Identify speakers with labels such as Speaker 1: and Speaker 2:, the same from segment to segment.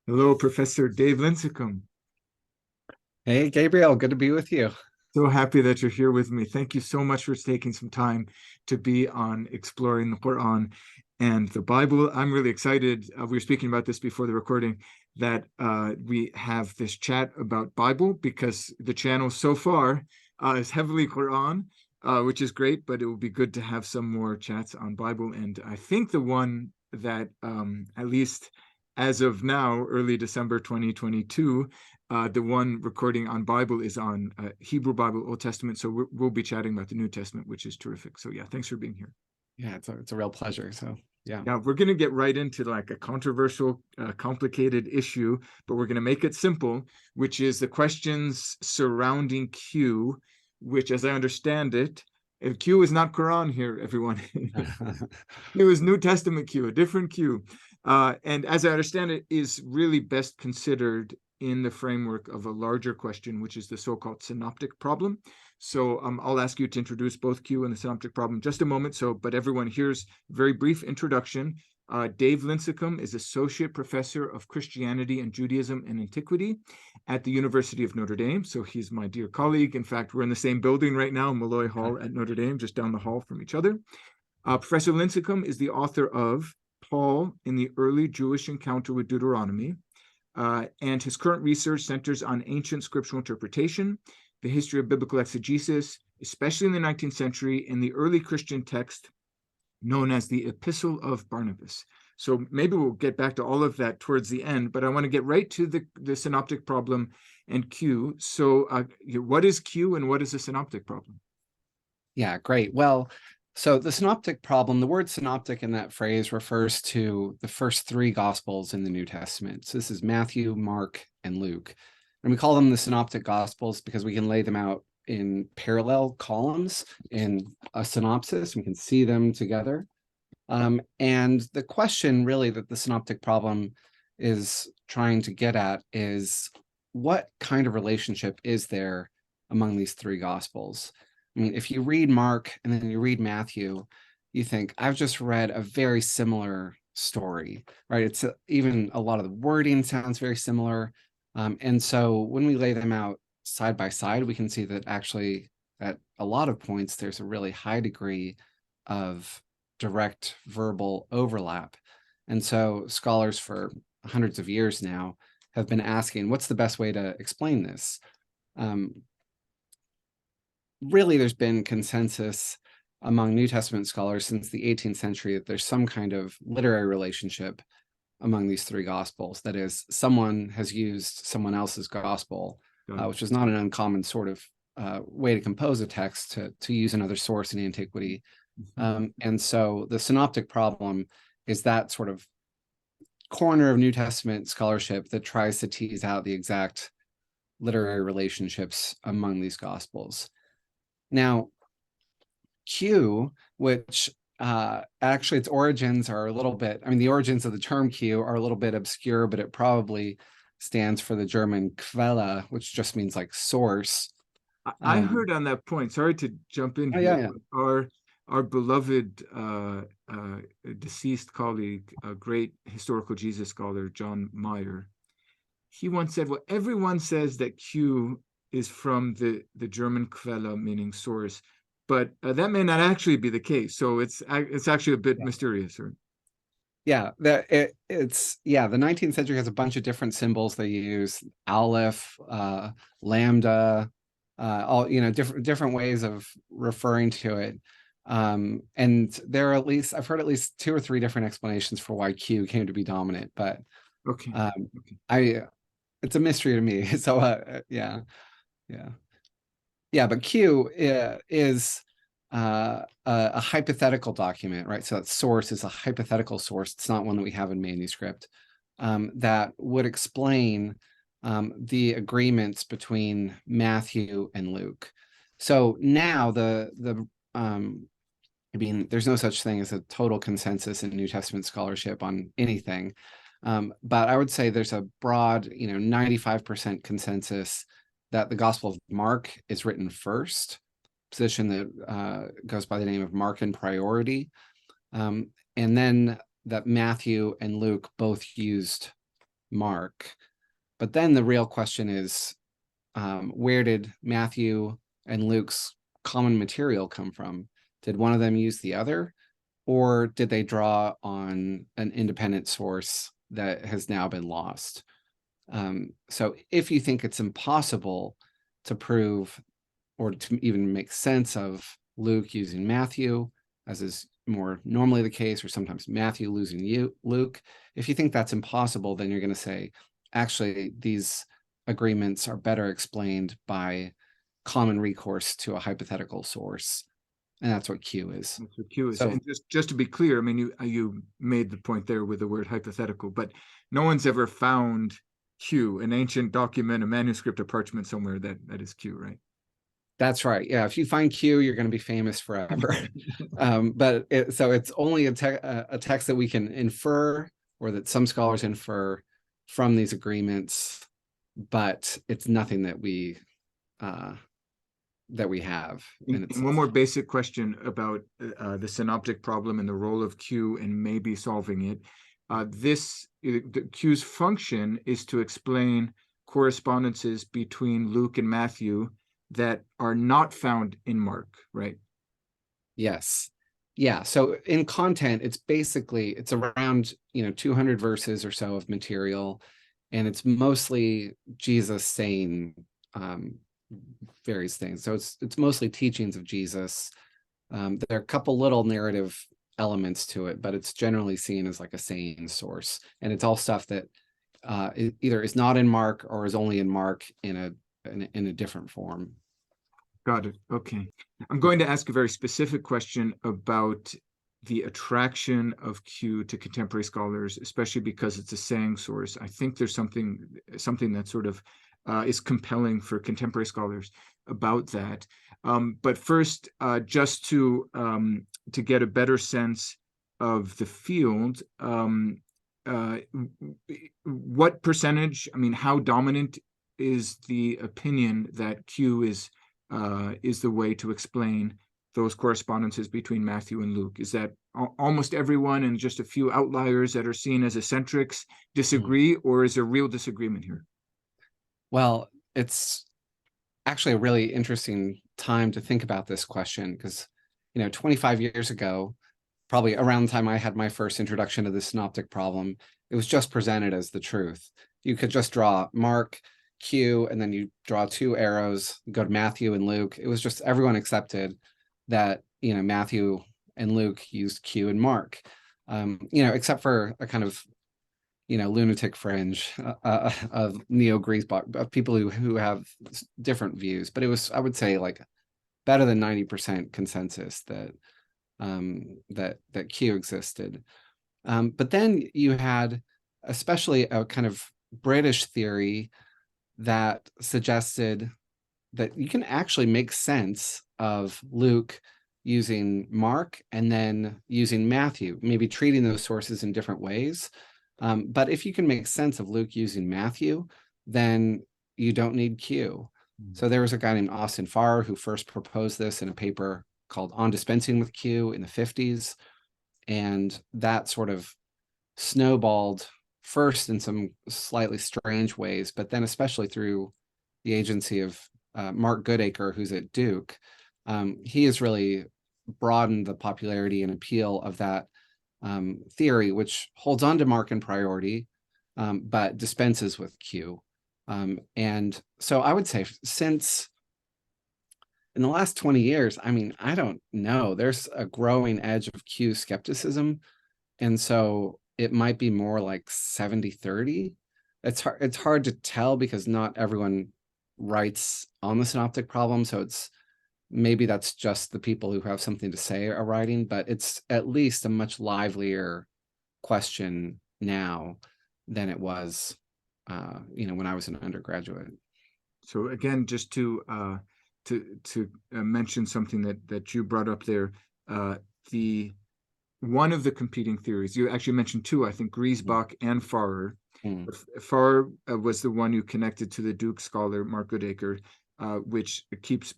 Speaker 1: Hello, Professor Dave Lincicum.
Speaker 2: Hey, Gabriel, good to be with you.
Speaker 1: So happy that you're here with me. Thank you so much for taking some time to be on exploring the Quran and the Bible. I'm really excited. We were speaking about this before the recording, that we have this chat about Bible because the channel so far is heavily Quran, which is great, but it will be good to have some more chats on Bible. And I think the one that, at least as of now, early December 2022, the one recording on Bible is on Hebrew Bible, Old Testament. So we'll be chatting about the New Testament, which is terrific. So yeah, thanks for being here.
Speaker 2: Yeah, it's a real pleasure. So yeah.
Speaker 1: Yeah, we're going to get right into like a controversial, complicated issue, but we're going to make it simple, which is the questions surrounding Q, which, as I understand it, Q is not Quran here, everyone. It was New Testament Q, a different Q. And as I understand it, is really best considered in the framework of a larger question, which is the so-called synoptic problem. So I'll ask you to introduce both Q and the synoptic problem in just a moment. But everyone, here's a very brief introduction. Dave Lincicum is Associate Professor of Christianity and Judaism and Antiquity at the University of Notre Dame. So he's my dear colleague. In fact, we're in the same building right now, Malloy Hall at Notre Dame, just down the hall from each other. Professor Lincicum is the author of Paul in the Early Jewish Encounter with Deuteronomy, and his current research centers on ancient scriptural interpretation, the history of biblical exegesis, especially in the 19th century, in the early Christian text known as the Epistle of Barnabas. So maybe we'll get back to all of that towards the end, but I want to get right to the synoptic problem and Q. So what is Q and what is the synoptic problem?
Speaker 2: Yeah, great. Well, so the synoptic problem, the word synoptic in that phrase refers to the first three gospels in the New Testament. So this is Matthew, Mark, and Luke. And we call them the synoptic gospels because we can lay them out in parallel columns in a synopsis. We can see them together. And the question really that the synoptic problem is trying to get at is, what kind of relationship is there among these three gospels? I mean, if you read Mark and then you read Matthew, you think, I've just read a very similar story, right? It's even a lot of the wording sounds very similar. And so when we lay them out side by side, we can see that actually at a lot of points, there's a really high degree of direct verbal overlap. And so scholars for hundreds of years now have been asking, what's the best way to explain this? Really, there's been consensus among New Testament scholars since the 18th century that there's some kind of literary relationship among these three gospels. That is, someone has used someone else's gospel, which is not an uncommon sort of way to compose a text, to use another source in antiquity. And so the synoptic problem is that sort of corner of New Testament scholarship that tries to tease out the exact literary relationships among these gospels. Now, Q, which actually its origins are a little bit, I mean, the origins of the term Q are a little bit obscure, but it probably stands for the German Quelle, which just means like source.
Speaker 1: I heard on that point, sorry to jump in here, our beloved deceased colleague, a great historical Jesus scholar, John Meyer, he once said, well, everyone says that Q is from the German Quelle, meaning source, but that may not actually be the case. So it's actually a bit mysterious. Right?
Speaker 2: Yeah, the 19th century has a bunch of different symbols they use: aleph, lambda, all different ways of referring to it. And there are I've heard at least 2 or 3 different explanations for why Q came to be dominant, but
Speaker 1: okay.
Speaker 2: It's a mystery to me. So but Q is a hypothetical document, right? So that source is a hypothetical source. It's not one that we have in manuscript, that would explain the agreements between Matthew and Luke. So now I mean, there's no such thing as a total consensus in New Testament scholarship on anything. But I would say there's a broad, 95% consensus that the Gospel of Mark is written first, position that goes by the name of Markan priority. And then that Matthew and Luke both used Mark. But then the real question is, where did Matthew and Luke's common material come from? Did one of them use the other, or did they draw on an independent source that has now been lost? So if you think it's impossible to prove or to even make sense of Luke using Matthew, as is more normally the case, or sometimes Matthew losing Luke, if you think that's impossible, then you're going to say, actually, these agreements are better explained by common recourse to a hypothetical source. And that's what Q is.
Speaker 1: That's what Q is.
Speaker 2: So,
Speaker 1: and just to be clear, I mean, you made the point there with the word hypothetical, but no one's ever found Q, an ancient document, a manuscript, a parchment somewhere that is Q, right?
Speaker 2: That's right. Yeah, if you find Q, you're going to be famous forever. So it's only a text that we can infer, or that some scholars infer from these agreements, but it's nothing that we have.
Speaker 1: And one more basic question about the synoptic problem and the role of Q and maybe solving it. The Q's function is to explain correspondences between Luke and Matthew that are not found in Mark, right?
Speaker 2: Yes. Yeah. So in content, it's around 200 verses or so of material, and it's mostly Jesus saying various things. So it's mostly teachings of Jesus. There are a couple little narrative elements to it, but it's generally seen as like a saying source, and it's all stuff that either is not in Mark or is only in Mark in a different form.
Speaker 1: Got it. Okay. I'm going to ask a very specific question about the attraction of Q to contemporary scholars, especially because it's a saying source. I think there's something that sort of is compelling for contemporary scholars about that. But first, just to get a better sense of the field, what percentage, I mean, how dominant is the opinion that Q is the way to explain those correspondences between Matthew and Luke? Is that almost everyone and just a few outliers that are seen as eccentrics disagree, or is there real disagreement here?
Speaker 2: Well, it's actually a really interesting time to think about this question, because 25 years ago, probably around the time I had my first introduction to the synoptic problem, it was just presented as the truth. You could just draw Mark, Q, and then you draw two arrows, go to Matthew and Luke. It was just everyone accepted that Matthew and Luke used Q and Mark, except for a kind of lunatic fringe of neo-Griezbach, of people who have different views. But it was, I would say, like better than 90% consensus that Q existed. But then you had especially a kind of British theory that suggested that you can actually make sense of Luke using Mark and then using Matthew, maybe treating those sources in different ways. But if you can make sense of Luke using Matthew, then you don't need Q. So there was a guy named Austin Farrer who first proposed this in a paper called On Dispensing with Q in the 50s. And that sort of snowballed first in some slightly strange ways, but then especially through the agency of Mark Goodacre, who's at Duke. He has really broadened the popularity and appeal of that theory, which holds on to Mark in priority, but dispenses with Q. And so I would say since in the last 20 years, I mean, I don't know, there's a growing edge of Q skepticism. And so it might be more like 70-30. It's hard to tell because not everyone writes on the synoptic problem. So maybe that's just the people who have something to say are writing, but it's at least a much livelier question now than it was, when I was an undergraduate.
Speaker 1: So again, just to mention something that you brought up there, one of the competing theories, you actually mentioned two, I think, Griezbach and Farrer. Farrer was the one who connected to the Duke scholar, Mark Goodacre, which keeps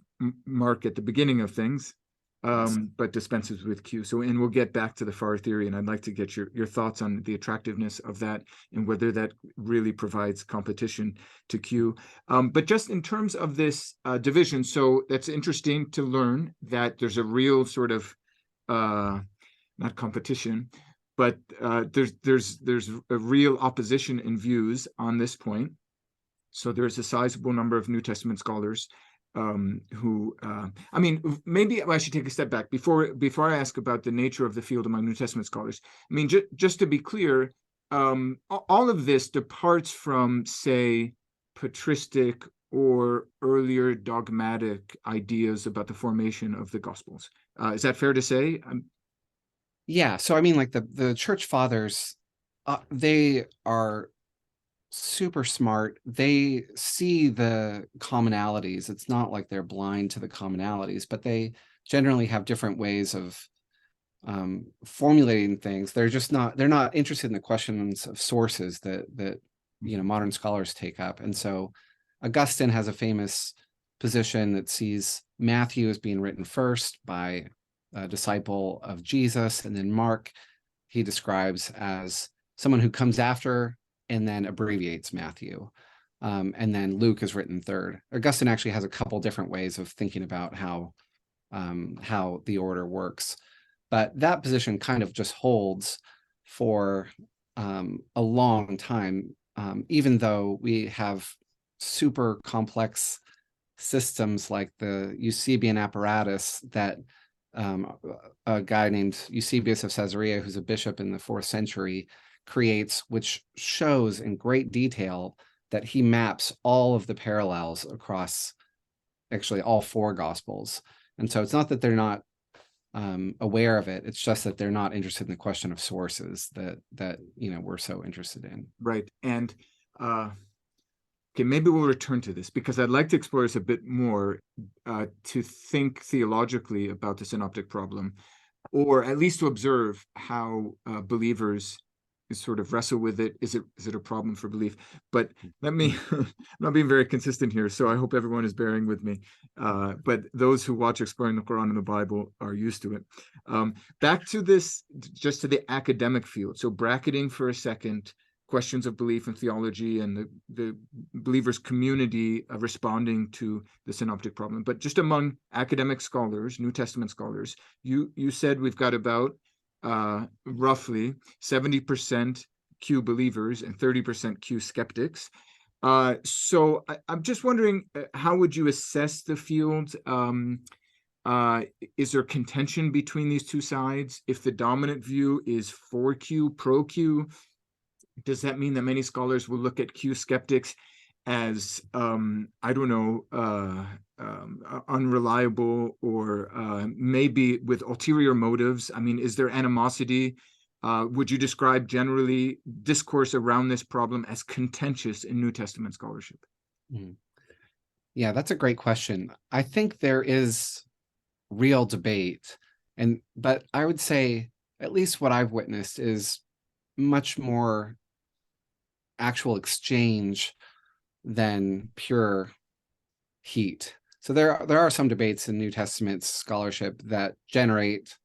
Speaker 1: Mark at the beginning of things, but dispenses with Q. So, and we'll get back to the FAR theory, and I'd like to get your thoughts on the attractiveness of that and whether that really provides competition to Q. But just in terms of this division, so that's interesting to learn that there's a real sort of not competition, but there's a real opposition in views on this point. So there's a sizable number of New Testament scholars who, I mean, maybe I should take a step back before I ask about the nature of the field among New Testament scholars. I mean, just to be clear, all of this departs from, say, patristic or earlier dogmatic ideas about the formation of the Gospels. Is that fair to say?
Speaker 2: Yeah. So, I mean, like the church fathers, they are super smart. They see the commonalities. It's not like they're blind to the commonalities, but they generally have different ways of formulating things. They're not interested in the questions of sources that modern scholars take up. And so Augustine has a famous position that sees Matthew as being written first by a disciple of Jesus, and then Mark he describes as someone who comes after and then abbreviates Matthew. And then Luke is written third. Augustine actually has a couple different ways of thinking about how the order works. But that position kind of just holds for a long time, even though we have super complex systems like the Eusebian apparatus that a guy named Eusebius of Caesarea, who's a bishop in the 4th century, creates, which shows in great detail that he maps all of the parallels across actually all 4 Gospels. And so it's not that they're not aware of it, it's just that they're not interested in the question of sources that we're so interested in.
Speaker 1: Right. And okay, maybe we'll return to this because I'd like to explore this a bit more to think theologically about the synoptic problem, or at least to observe how believers sort of wrestle with it. Is it a problem for belief? But let me, I'm not being very consistent here, so I hope everyone is bearing with me. But those who watch Exploring the Quran and the Bible are used to it. Back to this, just to the academic field. So bracketing for a second, questions of belief and theology and the believers' community responding to the synoptic problem. But just among academic scholars, New Testament scholars, you said we've got about roughly 70% Q believers and 30% Q skeptics. So I'm just wondering, how would you assess the field? Is there contention between these two sides? If the dominant view is for Q, pro Q, does that mean that many scholars will look at Q skeptics as, I don't know, unreliable or maybe with ulterior motives? I mean, is there animosity? Would you describe generally discourse around this problem as contentious in New Testament scholarship?
Speaker 2: Yeah, that's a great question. I think there is real debate, but I would say at least what I've witnessed is much more actual exchange than pure heat. So there are some debates in New Testament scholarship that generate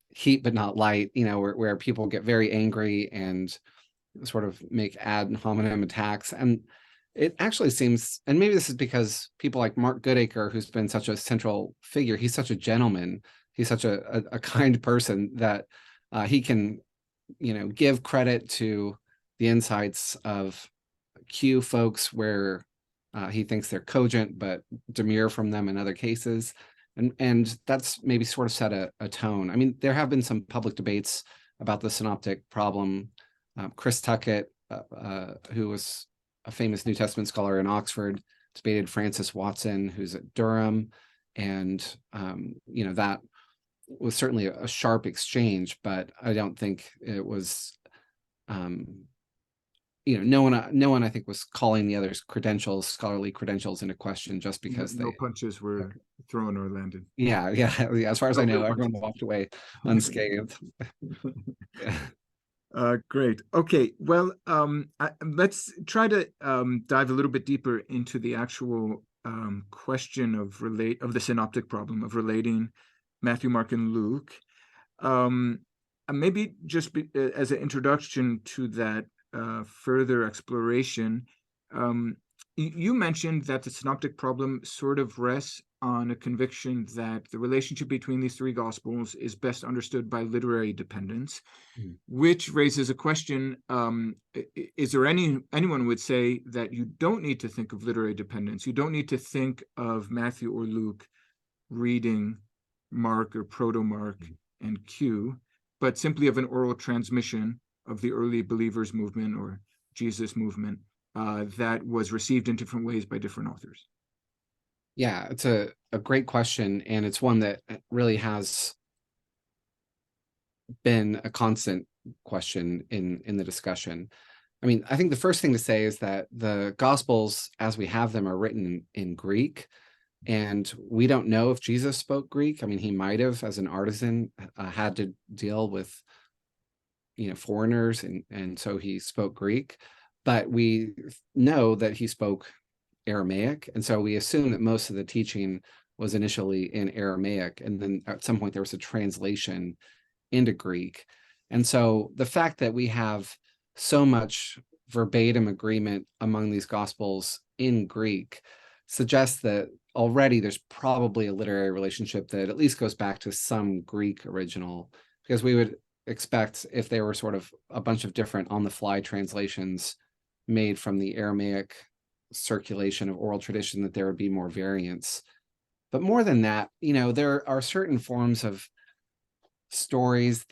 Speaker 2: heat but not light, where people get very angry and sort of make ad hominem attacks. And it actually seems, and maybe this is because people like Mark Goodacre, who's been such a central figure, he's such a gentleman, he's such a kind person that he can, give credit to the insights of Q folks where he thinks they're cogent but demur from them in other cases. And that's maybe sort of set a tone. I mean, there have been some public debates about the synoptic problem. Chris Tuckett, who was a famous New Testament scholar in Oxford, debated Francis Watson, who's at Durham. And, that was certainly a sharp exchange, but I don't think it was, no one I think was calling the other's scholarly credentials into question just because
Speaker 1: no punches were thrown or landed.
Speaker 2: Yeah. As far as I know, everyone walked away unscathed.
Speaker 1: Great. Okay. Well, let's try to dive a little bit deeper into the actual question of the synoptic problem of relating Matthew, Mark, and Luke. Maybe just as an introduction to that further exploration, you mentioned that the synoptic problem sort of rests on a conviction that the relationship between these three gospels is best understood by literary dependence, which raises a question. Is there anyone would say that you don't need to think of literary dependence? You don't need to think of Matthew or Luke reading Mark or Proto-Mark and Q, but simply of an oral transmission of the early believers movement or Jesus movement that was received in different ways by different authors.
Speaker 2: Yeah, it's a great question, and it's one that really has been a constant question in the discussion. I mean, I think the first thing to say is that the Gospels, as we have them, are written in Greek, and we don't know if Jesus spoke Greek. I mean, he might have, as an artisan, had to deal with, foreigners, and so he spoke Greek. But we know that he spoke Aramaic, and so we assume that most of the teaching was initially in Aramaic, and then at some point there was a translation into Greek. And so the fact that we have so much verbatim agreement among these Gospels in Greek suggests that already there's probably a literary relationship that at least goes back to some Greek original, because we would expect, if they were sort of a bunch of different on-the-fly translations made from the Aramaic circulation of oral tradition, that there would be more variance. But more than that, there are certain forms of stories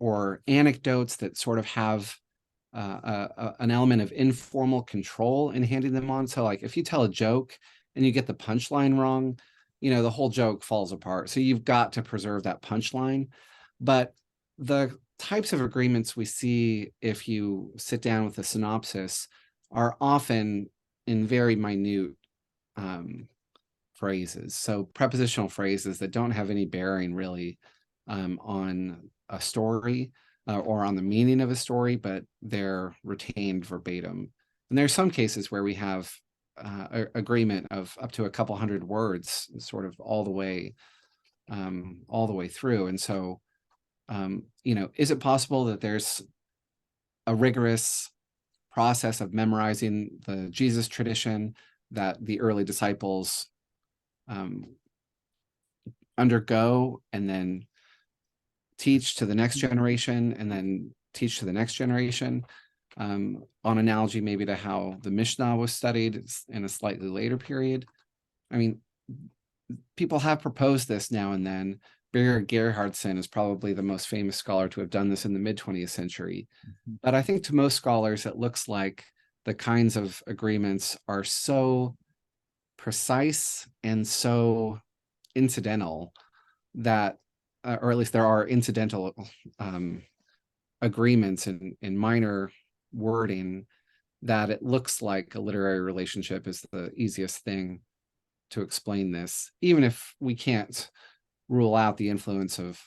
Speaker 2: or anecdotes that sort of have an element of informal control in handing them on. So like if you tell a joke and you get the punchline wrong, the whole joke falls apart. So you've got to preserve that punchline. But the types of agreements we see if you sit down with a synopsis are often in very minute phrases. So prepositional phrases that don't have any bearing really on a story or on the meaning of a story, but they're retained verbatim. And there's some cases where we have agreement of up to a couple hundred words, sort of all the way through. And so, is it possible that there's a rigorous process of memorizing the Jesus tradition that the early disciples undergo and then teach to the next generation and then teach to the next generation, on analogy maybe to how the Mishnah was studied in a slightly later period? I mean, people have proposed this now and then. Birger Gerhardsen is probably the most famous scholar to have done this in the mid-20th century. But I think to most scholars, it looks like the kinds of agreements are so precise and so incidental that, or at least there are incidental agreements in minor wording, that it looks like a literary relationship is the easiest thing to explain this, even if we can't rule out the influence of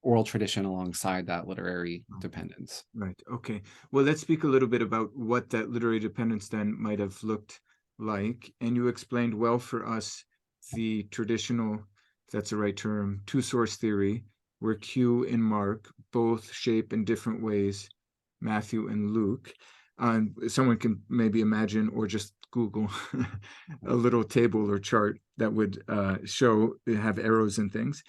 Speaker 2: oral tradition alongside that literary dependence.
Speaker 1: Right. Okay. Well, let's speak a little bit about what that literary dependence then might have looked like. And you explained well for us the traditional, if that's the right term, two-source theory, where Q and Mark both shape in different ways Matthew and Luke. Someone can maybe imagine or just Google a little table or chart that would have arrows and things.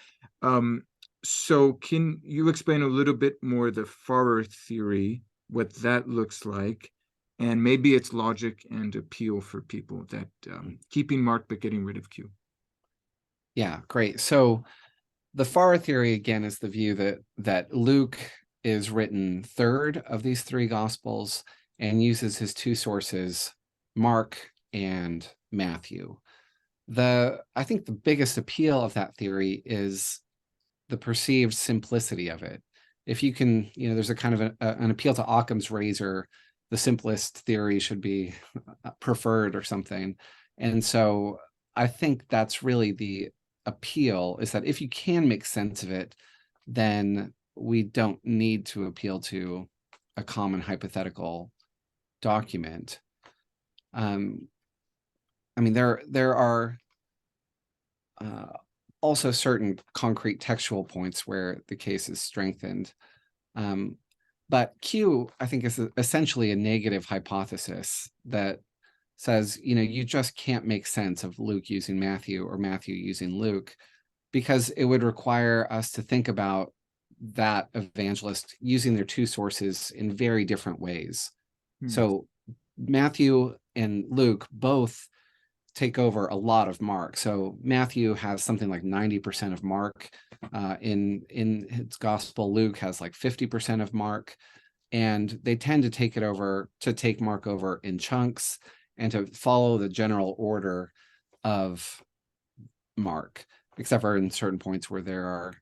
Speaker 1: So can you explain a little bit more the Farrer theory, what that looks like, and maybe its logic and appeal for people, that keeping Mark but getting rid of Q?
Speaker 2: Yeah, great. So the Farrer theory, again, is the view that Luke is written third of these three Gospels and uses his two sources, Mark and Matthew. I think the biggest appeal of that theory is the perceived simplicity of it. If you can, there's a kind of an appeal to Occam's razor, the simplest theory should be preferred or something. And so I think that's really the appeal, is that if you can make sense of it, then we don't need to appeal to a common hypothetical document. I mean, there are also certain concrete textual points where the case is strengthened. But Q, I think, is essentially a negative hypothesis that says, you just can't make sense of Luke using Matthew or Matthew using Luke, because it would require us to think about that evangelist using their two sources in very different ways. So Matthew and Luke both take over a lot of Mark. So Matthew has something like 90% of Mark in his gospel. Luke has like 50% of Mark, and they tend to take Mark over in chunks and to follow the general order of Mark, except for in certain points where there are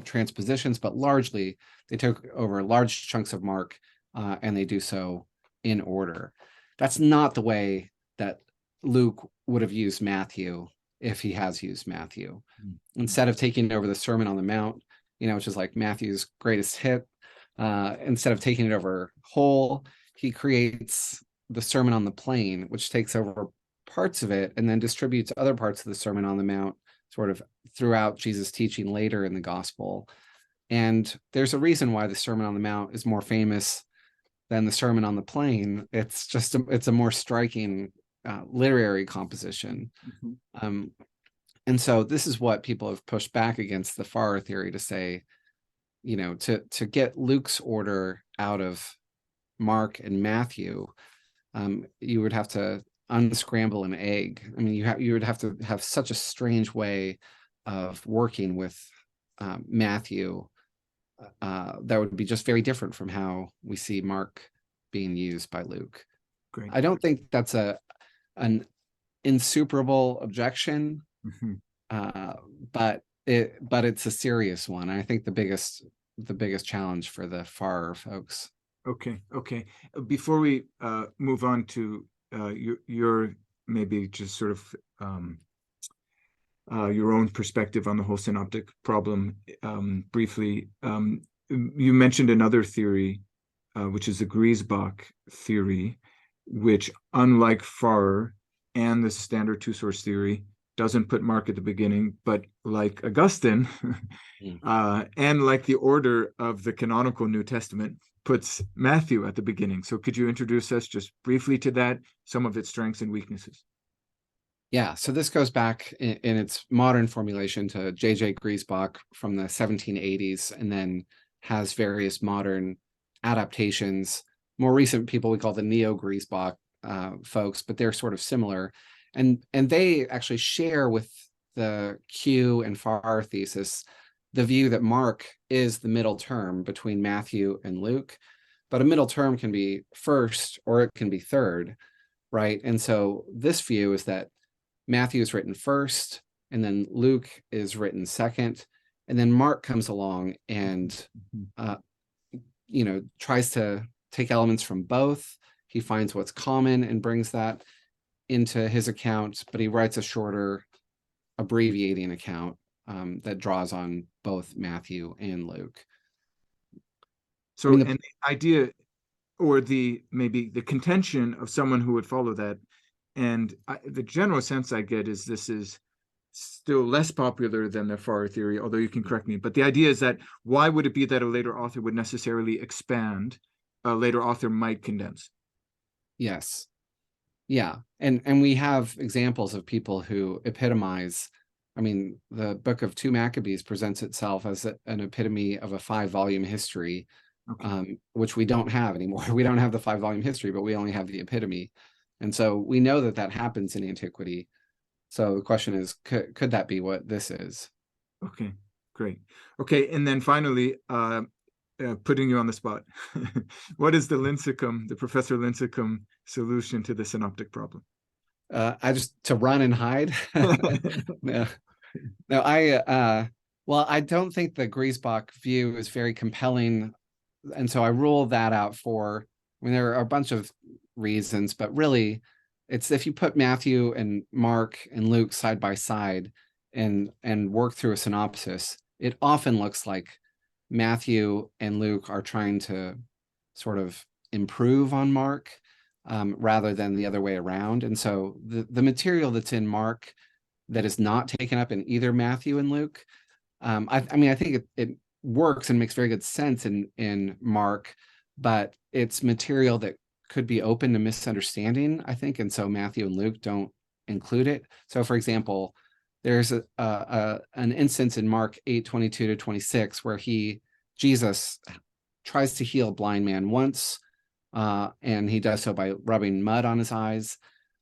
Speaker 2: transpositions, but largely they took over large chunks of Mark, and they do so in order. That's not the way that Luke would have used Matthew if he has used Matthew. Instead of taking over the Sermon on the Mount, which is like Matthew's greatest hit, instead of taking it over whole, he creates the Sermon on the Plain, which takes over parts of it and then distributes other parts of the Sermon on the Mount sort of throughout Jesus' teaching later in the gospel. And there's a reason why the Sermon on the Mount is more famous than the Sermon on the Plain. It's just it's a more striking literary composition. And so this is what people have pushed back against the Farrer theory, to say, to get Luke's order out of Mark and Matthew, you would have to unscramble an egg. I mean, you would have to have such a strange way of working with Matthew that would be just very different from how we see Mark being used by Luke.
Speaker 1: Great.
Speaker 2: I don't think that's an insuperable objection, but it's a serious one. I think the biggest challenge for the Farrer folks.
Speaker 1: Okay. Before we move on to your maybe just sort of your own perspective on the whole synoptic problem, briefly, you mentioned another theory, which is the Griezbach theory, which, unlike Farrer and the standard two-source theory, doesn't put Mark at the beginning, but like Augustine, and like the order of the canonical New Testament, puts Matthew at the beginning. So could you introduce us just briefly to that, some of its strengths and weaknesses?
Speaker 2: Yeah, so this goes back in its modern formulation to J.J. Griezbach from the 1780s, and then has various modern adaptations. More recent people we call the neo-Griezbach folks, but they're sort of similar. And they actually share with the Q and Farrer thesis the view that Mark is the middle term between Matthew and Luke, but a middle term can be first or it can be third, right? And so this view is that Matthew is written first, and then Luke is written second, and then Mark comes along and tries to take elements from both. He finds what's common and brings that into his account, but he writes a shorter, abbreviating account that draws on both Matthew and Luke.
Speaker 1: So, and the idea, or maybe the contention of someone who would follow that, and the general sense I get is this is still less popular than the Farrer theory, although you can correct me. But the idea is that why would it be that a later author would necessarily expand? A later author might condense. Yes.
Speaker 2: Yeah. And we have examples of people who epitomize. I mean, the book of 2 Maccabees presents itself as an epitome of a 5-volume history, which we don't have anymore. We don't have the 5-volume history, but we only have the epitome. And so we know that happens in antiquity. So the question is, could that be what this is?
Speaker 1: Okay, great. Okay, and then finally, putting you on the spot, what is the Professor Lincicum solution to the synoptic problem?
Speaker 2: To run and hide. I don't think the Griezbach view is very compelling, and so I rule that out there are a bunch of reasons, but really it's if you put Matthew and Mark and Luke side by side and work through a synopsis, it often looks like Matthew and Luke are trying to sort of improve on Mark rather than the other way around. And so the material that's in Mark that is not taken up in either Matthew and Luke. I mean, I think it works and makes very good sense in Mark, but it's material that could be open to misunderstanding, I think, and so Matthew and Luke don't include it. So, for example, there's an instance in Mark 8:22-26 where Jesus tries to heal a blind man once, and he does so by rubbing mud on his eyes.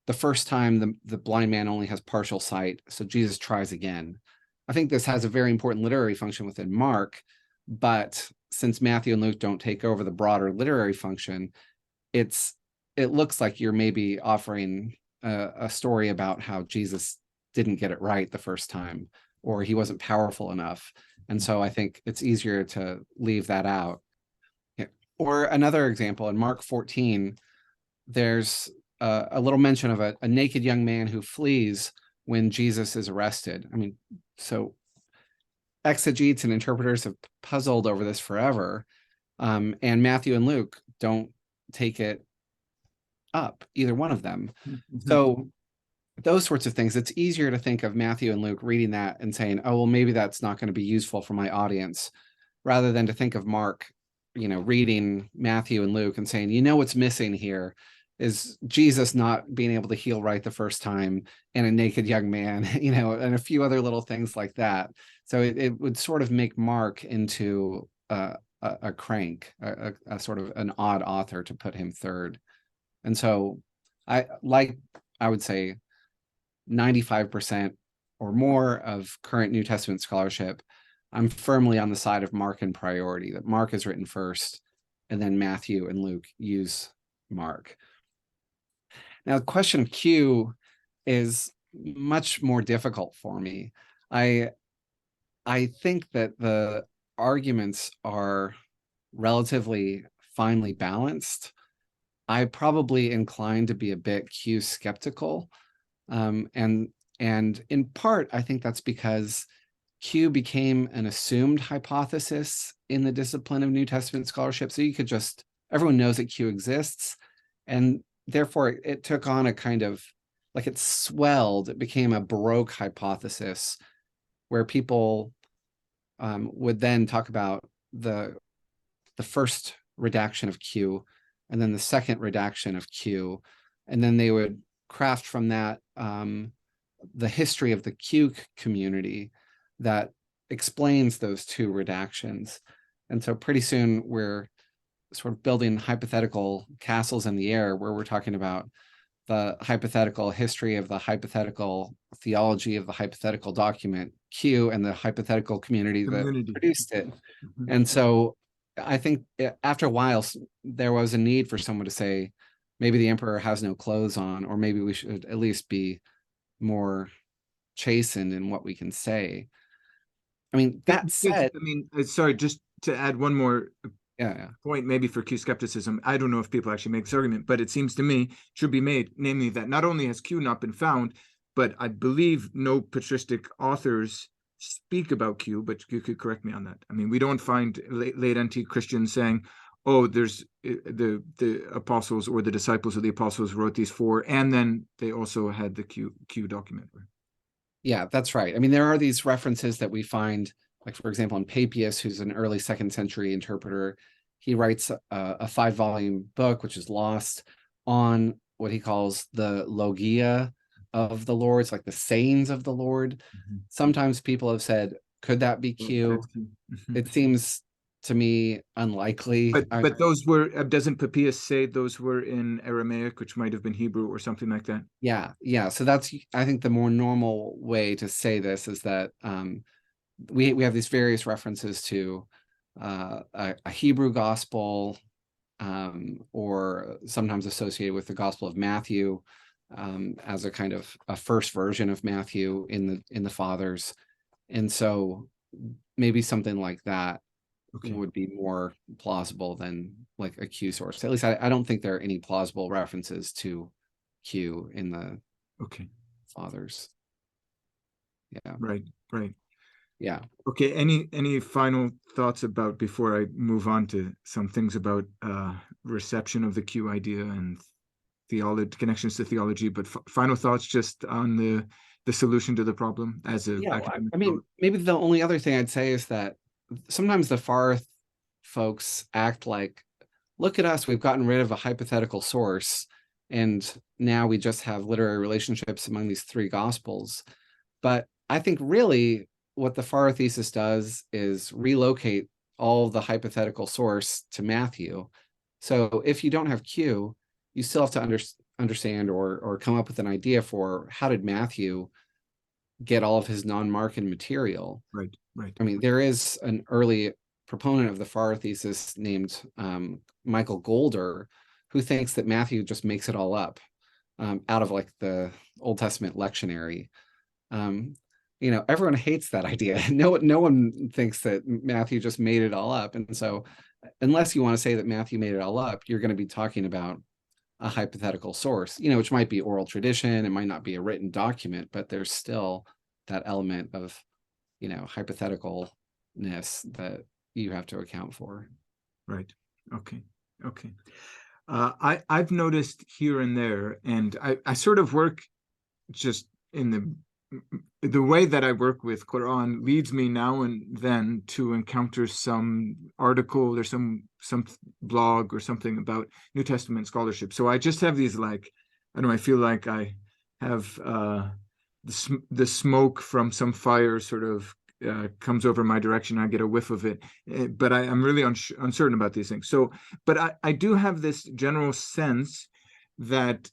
Speaker 2: The first time, the blind man only has partial sight, so Jesus tries again. I think this has a very important literary function within Mark, but since Matthew and Luke don't take over the broader literary function, it looks like you're maybe offering a story about how Jesus didn't get it right the first time, or he wasn't powerful enough. And so I think it's easier to leave that out. Or another example, in Mark 14, there's a little mention of a naked young man who flees when Jesus is arrested. I mean, so exegetes and interpreters have puzzled over this forever, and Matthew and Luke don't take it up, either one of them. So those sorts of things, it's easier to think of Matthew and Luke reading that and saying, oh, well, maybe that's not going to be useful for my audience, rather than to think of Mark, reading Matthew and Luke and saying, what's missing here is Jesus not being able to heal right the first time, and a naked young man, and a few other little things like that. So it would sort of make Mark into a crank, a sort of an odd author to put him third. And so I would say 95% or more of current New Testament scholarship, I'm firmly on the side of Mark in priority, that Mark is written first, and then Matthew and Luke use Mark. Now, the question of Q is much more difficult for me. I think that the arguments are relatively finely balanced. I probably incline to be a bit Q skeptical. And in part, I think that's because Q became an assumed hypothesis in the discipline of New Testament scholarship. So everyone knows that Q exists, and therefore it took on a kind of, like, it swelled, it became a Baroque hypothesis where people would then talk about the first redaction of Q, and then the second redaction of Q, and then they would craft from that the history of the Q community that explains those two redactions. And so pretty soon we're sort of building hypothetical castles in the air, where we're talking about the hypothetical history of the hypothetical theology of the hypothetical document Q, and the hypothetical community that produced it. And so I think after a while, there was a need for someone to say, maybe the emperor has no clothes on, or maybe we should at least be more chastened in what we can say. I mean, that said,
Speaker 1: sorry, just to add one more
Speaker 2: yeah.
Speaker 1: point, maybe for Q skepticism. I don't know if people actually make this argument, but it seems to me should be made, namely that not only has Q not been found, but I believe no patristic authors speak about Q, but you could correct me on that. I mean, we don't find late antique Christians saying, oh, there's the apostles or the disciples of the apostles wrote these four, and then they also had the Q document.
Speaker 2: Yeah, that's right. I mean, there are these references that we find, like, for example, in Papias, who's an early 2nd century interpreter. He writes a 5-volume book, which is lost, on what he calls the logia of the Lord. It's like the sayings of the Lord. Sometimes people have said, could that be Q? It seems to me unlikely.
Speaker 1: But those were, doesn't Papias say those were in Aramaic, which might have been Hebrew or something like that?
Speaker 2: Yeah. So that's, I think, the more normal way to say this is that we have these various references to a Hebrew gospel, or sometimes associated with the Gospel of Matthew, as a kind of a first version of Matthew in the Fathers. And so maybe something like that would be more plausible than like a Q source. At least I don't think there are any plausible references to Q in the Fathers. Yeah.
Speaker 1: Right.
Speaker 2: Yeah.
Speaker 1: Okay. Any final thoughts about, before I move on to some things about reception of the Q idea and theology, connections to theology, but final thoughts just on the the solution to the problem as a
Speaker 2: Yeah,
Speaker 1: academic
Speaker 2: I mean,
Speaker 1: scholar.
Speaker 2: maybe the only other thing I'd say is that sometimes the far folks act like, look at us, we've gotten rid of a hypothetical source, and now we just have literary relationships among these three gospels. But I think really what the Farrar thesis does is relocate all the hypothetical source to Matthew. So if you don't have Q, you still have to understand or come up with an idea for how did Matthew get all of his non-Markan material.
Speaker 1: Right, right.
Speaker 2: I mean, there is an early proponent of the Farrar thesis named Michael Golder, who thinks that Matthew just makes it all up out of like the Old Testament lectionary. Everyone hates that idea. No one thinks that Matthew just made it all up. And so unless you want to say that Matthew made it all up, you're going to be talking about a hypothetical source, which might be oral tradition. It might not be a written document, but there's still that element of, hypotheticalness that you have to account for.
Speaker 1: Right. Okay. I've noticed here and there, and I sort of work just in the way that I work with Quran leads me now and then to encounter some article or some blog or something about New Testament scholarship. So I just have these I don't know, I feel like I have the smoke from some fire sort of comes over my direction. I get a whiff of it, but I'm really uncertain about these things. So, but I do have this general sense that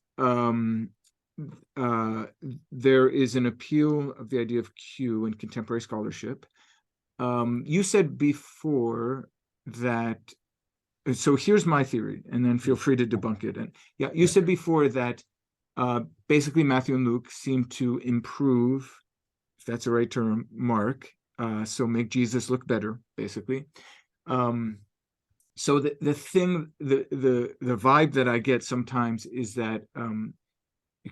Speaker 1: there is an appeal of the idea of Q in contemporary scholarship. You said before that, so here's my theory, and then feel free to debunk it. And yeah, you said before that basically Matthew and Luke seem to improve, if that's the right term, Mark, so make Jesus look better, basically. So the thing, the vibe that I get sometimes is that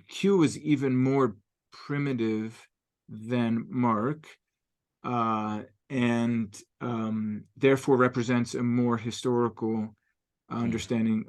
Speaker 1: Q is even more primitive than Mark, and therefore represents a more historical understanding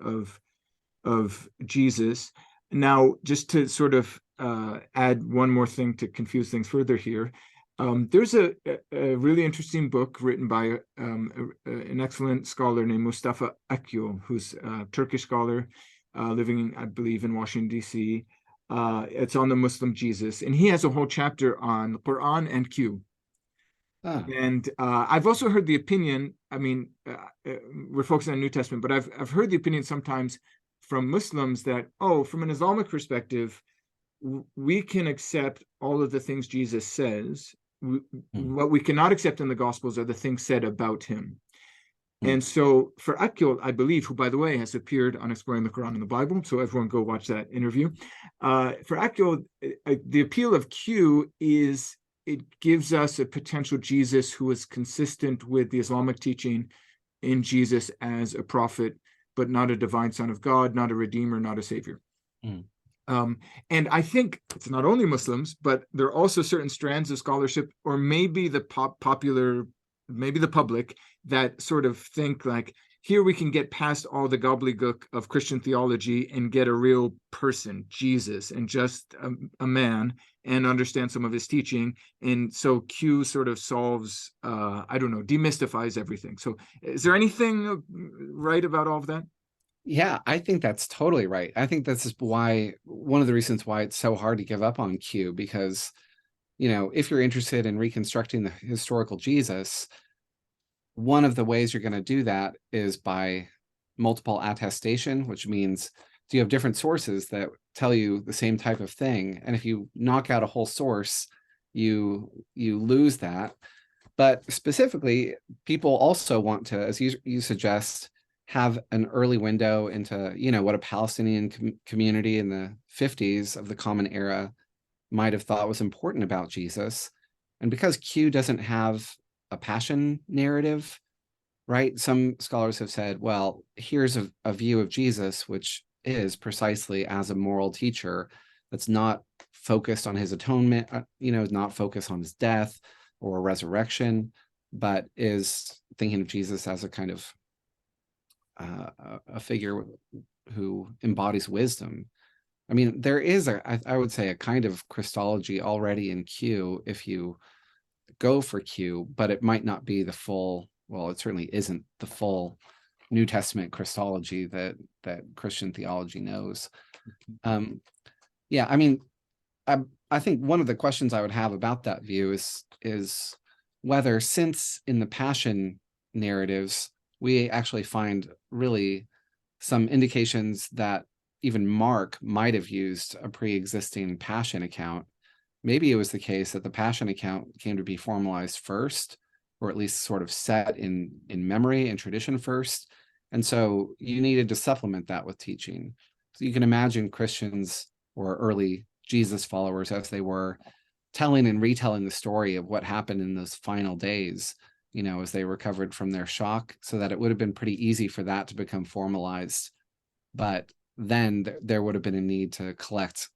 Speaker 1: of Jesus. Now, just to sort of add one more thing to confuse things further here, there's a really interesting book written by an excellent scholar named Mustafa Akyol, who's a Turkish scholar living, I believe, in Washington, D.C. It's on the Muslim Jesus, and he has a whole chapter on Quran and Q. And I've also heard the opinion, I mean, we're focusing on New Testament, but I've heard the opinion sometimes from Muslims that, from an Islamic perspective, we can accept all of the things Jesus says. What we cannot accept in the Gospels are the things said about him. And so for Akyol, I believe, who, by the way, has appeared on Exploring the Quran and the Bible, so everyone go watch that interview. For Akyol, the appeal of Q is it gives us a potential Jesus who is consistent with the Islamic teaching in Jesus as a prophet, but not a divine son of God, not a redeemer, not a savior. And I think it's not only Muslims, but there are also certain strands of scholarship, or maybe the maybe the public, that sort of think like, here we can get past all the gobbledygook of Christian theology and get a real person, Jesus, and just a man, and understand some of his teaching. And so Q sort of solves, I don't know, demystifies everything. So is there anything right about all of that?
Speaker 2: Yeah, I think that's totally right. I think this is one of the reasons why it's so hard to give up on Q, because, if you're interested in reconstructing the historical Jesus, one of the ways you're going to do that is by multiple attestation, which means do you have different sources that tell you the same type of thing? And if you knock out a whole source, you lose that. But specifically, people also want to, as you suggest, have an early window into, what a Palestinian community in the 50s of the Common Era might have thought was important about Jesus. And because Q doesn't have a passion narrative, right? Some scholars have said, well, here's a view of Jesus, which is precisely as a moral teacher that's not focused on his atonement, not focused on his death or resurrection, but is thinking of Jesus as a kind of a figure who embodies wisdom. I mean, there is I would say a kind of Christology already in Q if you go for Q, but it might not be the full, well, it certainly isn't the full New Testament Christology that Christian theology knows. Yeah, I mean, I think one of the questions I would have about that view is whether, since in the Passion narratives, we actually find really some indications that even Mark might have used a pre-existing Passion account. Maybe it was the case that the Passion account came to be formalized first, or at least sort of set in memory and tradition first. And so you needed to supplement that with teaching. So you can imagine Christians or early Jesus followers, as they were, telling and retelling the story of what happened in those final days, as they recovered from their shock, so that it would have been pretty easy for that to become formalized. But then there would have been a need to collect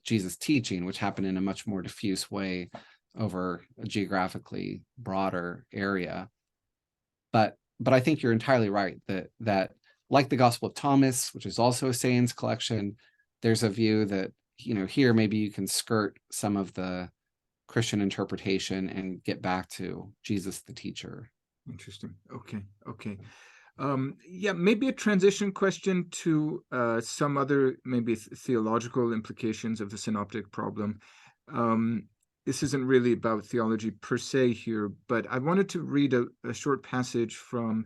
Speaker 2: Jesus' teaching, which happened in a much more diffuse way over a geographically broader area. But I think you're entirely right that like the Gospel of Thomas, which is also a sayings collection, there's a view that, here maybe you can skirt some of the Christian interpretation and get back to Jesus the teacher.
Speaker 1: Interesting. Okay. Yeah, maybe a transition question to some other maybe theological implications of the synoptic problem. This isn't really about theology per se here, but I wanted to read a short passage from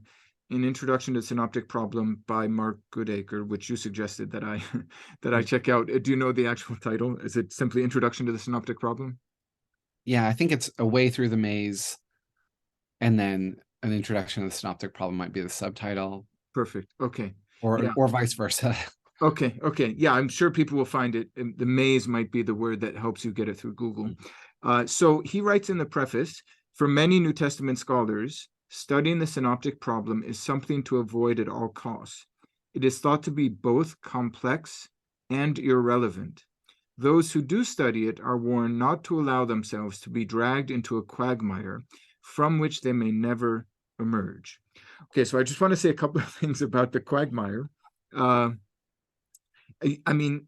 Speaker 1: an introduction to the synoptic problem by Mark Goodacre, which you suggested that I check out. Do you know the actual title? Is it simply Introduction to the Synoptic Problem?
Speaker 2: Yeah, I think it's A Way Through the Maze, and then An Introduction to the Synoptic Problem might be the subtitle.
Speaker 1: Perfect. Okay.
Speaker 2: Or vice versa.
Speaker 1: Okay. Yeah, I'm sure people will find it. The maze might be the word that helps you get it through Google. So he writes in the preface, for many New Testament scholars, studying the synoptic problem is something to avoid at all costs. It is thought to be both complex and irrelevant. Those who do study it are warned not to allow themselves to be dragged into a quagmire from which they may never emerge. Okay, so I just want to say a couple of things about the quagmire. I mean,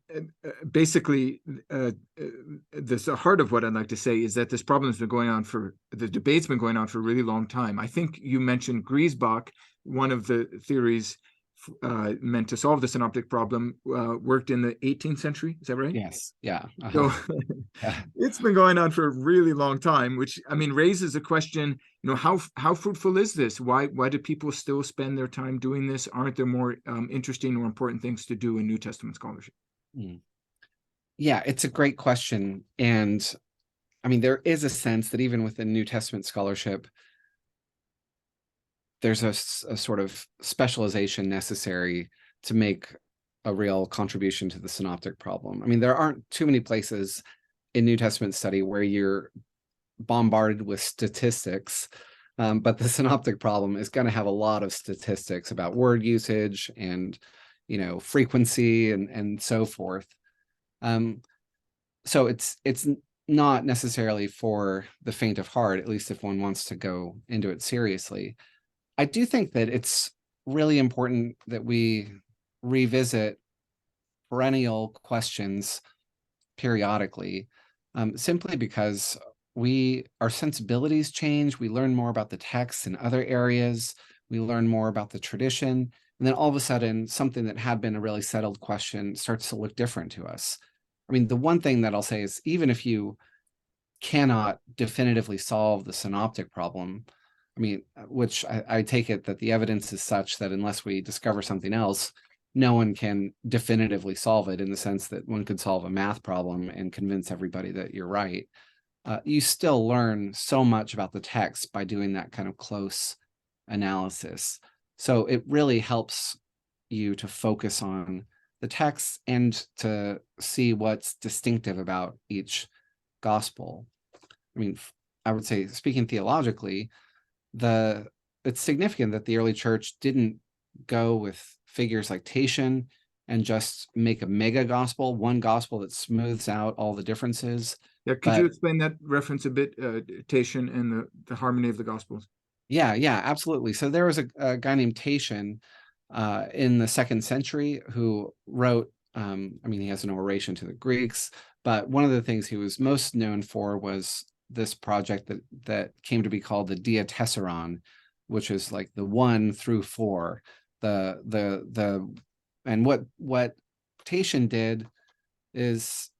Speaker 1: basically, the heart of what I'd like to say is that this problem's been going on the debate's been going on for a really long time. I think you mentioned Griezbach, one of the theories meant to solve the synoptic problem, worked in the 18th century. Is that right?
Speaker 2: Yes. Yeah.
Speaker 1: So it's been going on for a really long time, which, I mean, raises a question, how fruitful is this? Why do people still spend their time doing this? Aren't there more interesting or important things to do in New Testament scholarship?
Speaker 2: Yeah, it's a great question. And I mean, there is a sense that even within New Testament scholarship, there's a sort of specialization necessary to make a real contribution to the synoptic problem. I mean, there aren't too many places in New Testament study where you're bombarded with statistics, but the synoptic problem is going to have a lot of statistics about word usage and, frequency and so forth. So it's not necessarily for the faint of heart, at least if one wants to go into it seriously. I do think that it's really important that we revisit perennial questions periodically, simply because our sensibilities change. We learn more about the text in other areas. We learn more about the tradition. And then all of a sudden, something that had been a really settled question starts to look different to us. I mean, the one thing that I'll say is, even if you cannot definitively solve the synoptic problem, I mean, which I take it that the evidence is such that unless we discover something else, no one can definitively solve it, in the sense that one could solve a math problem and convince everybody that you're right. You still learn so much about the text by doing that kind of close analysis. So it really helps you to focus on the text and to see what's distinctive about each gospel. I mean, I would say, speaking theologically, it's significant that the early church didn't go with figures like Tatian and just make a mega gospel, one gospel that smooths out all the differences.
Speaker 1: Yeah, could you explain that reference a bit, Tatian and the harmony of the gospels?
Speaker 2: Yeah, absolutely. So there was a guy named Tatian in the 2nd century who wrote I mean, he has an oration to the Greeks, but one of the things he was most known for was this project that came to be called the Diatessaron, which is like the 1 through 4. And what Tatian did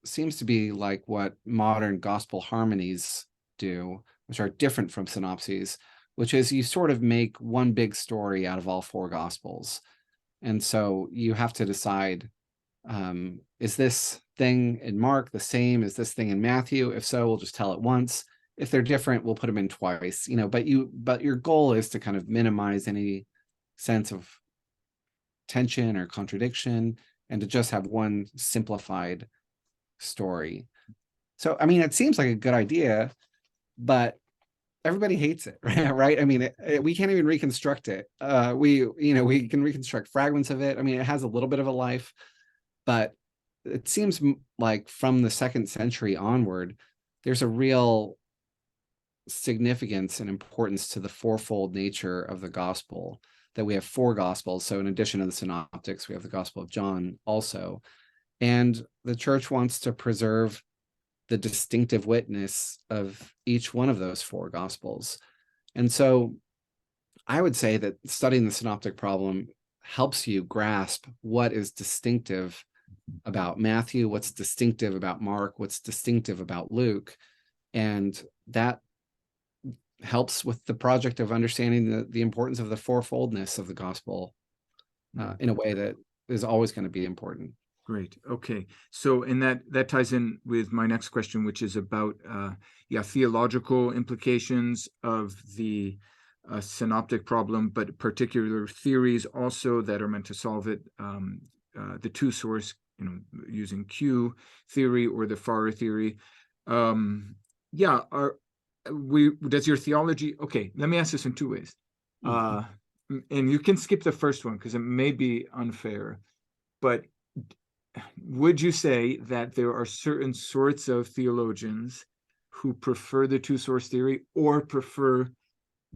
Speaker 2: seems to be like what modern gospel harmonies do, which are different from synopses, which is you sort of make one big story out of all 4 gospels. And so you have to decide, is this thing in Mark the same as this thing in Matthew? If so, we'll just tell it once. If they're different, we'll put them in twice, but your goal is to kind of minimize any sense of tension or contradiction and to just have one simplified story. So, I mean, it seems like a good idea, but everybody hates it, right? I mean, we can't even reconstruct it. We can reconstruct fragments of it. I mean, it has a little bit of a life, but it seems like from the 2nd century onward, there's a real significance and importance to the 4-fold nature of the gospel, that we have 4 gospels. So in addition to the synoptics, we have the Gospel of John also. And the church wants to preserve the distinctive witness of each one of those 4 gospels. And so I would say that studying the synoptic problem helps you grasp what is distinctive about Matthew, what's distinctive about Mark, what's distinctive about Luke. And that helps with the project of understanding the importance of the 4-foldness of the gospel in a way that is always going to be important.
Speaker 1: Great. Okay. So, and that ties in with my next question, which is about theological implications of the synoptic problem, but particular theories also that are meant to solve it. The 2-source, using Q theory or the FAR theory. Does your theology? Okay, let me ask this in 2 ways. And you can skip the first one because it may be unfair, but would you say that there are certain sorts of theologians who prefer the 2-source theory or prefer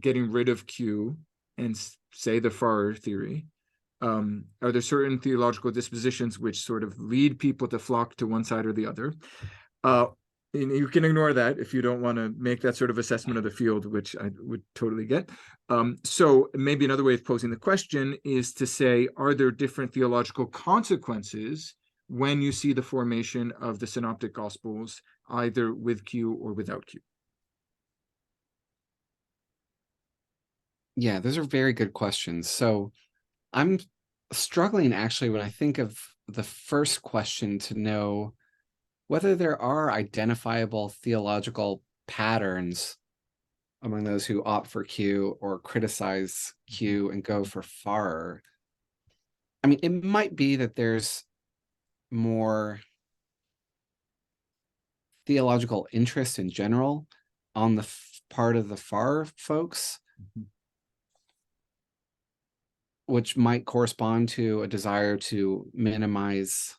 Speaker 1: getting rid of Q and say the FAR theory? Are there certain theological dispositions which sort of lead people to flock to one side or the other? And you can ignore that if you don't want to make that sort of assessment of the field, which I would totally get. So maybe another way of posing the question is to say, are there different theological consequences when you see the formation of the synoptic gospels, either with Q or without Q?
Speaker 2: Yeah, those are very good questions. So I'm struggling actually when I think of the first question to know whether there are identifiable theological patterns among those who opt for Q or criticize Q and go for FAR. I mean, it might be that there's more theological interest in general on the part of the FAR folks, which might correspond to a desire to minimize